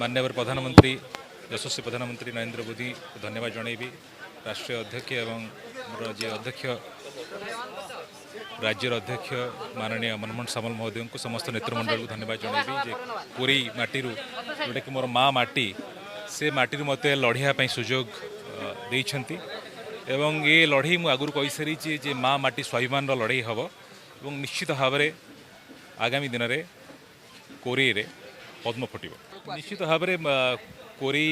माननीय प्रधानमंत्री यशस्वी प्रधानमंत्री नरेंद्र मोदी को धन्यवाद जनइबी राष्ट्रीय अध्यक्ष एवं मोर जे अध्यक्ष राज्यर अध्यक्ष माननीय मनमोहन सामल महोदय को समस्त नेतृमंडल को धन्यवाद जनइबी जे कोरी माटी जोटा कि मोर माँ माटी से माटी मत लड़िया सुजोग देइछंती एवं ये लड़ई मु आगुरी कही सारी जे माँ माटी स्वाभिमान लड़ई हम और निश्चित भाव में आगामी दिन में कोरी रे पद्म फुट निश्चित भाव में कोरी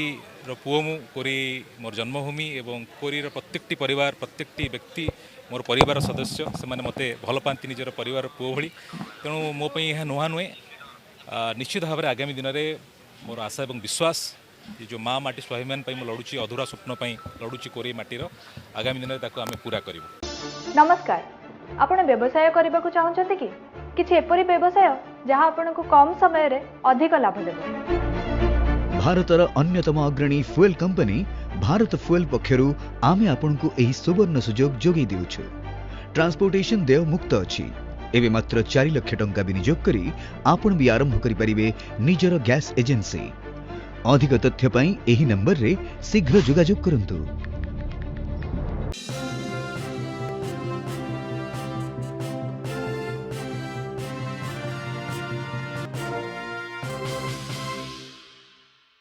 पुओ मु कोरी मोर जन्मभूमि एवं कोरी प्रत्येकटी परिवार प्रत्येकटी व्यक्ति मोर परिवार सदस्य से माने मते भल पाती निजर परिवार पुओ भली तेणु मोप यह नुआ नुहे निश्चित भाव में आगामी दिन में मोर आशा और विश्वास ये जो माँ माटी स्वाभिमान लड़ुची अधूरा स्वप्न लड़ुची कोरी माटीर आगामी दिन में आम पूरा करूँ। नमस्कार, आपण व्यवसाय करने को चाहते कि किसी एपरी व्यवसाय जहाँ आपण को कम समय रे अधिक लाभ देबो। भारतर अन्यतम अग्रणी फ्यूएल कंपनी भारत फ्यूएल पक्षरु आमे आपनकु एही सुवर्ण सुजोग जोगी देउछु। ट्रांसपोर्टेशन देय मुक्त अछि। एबे मात्र 4 लाख टंका विनियोग करी आपण भी आरंभ करि परिबे निजर गैस एजेंसी। अधिक तथ्य पई एही नंबर रे शीघ्र जोगाजोग करंतु।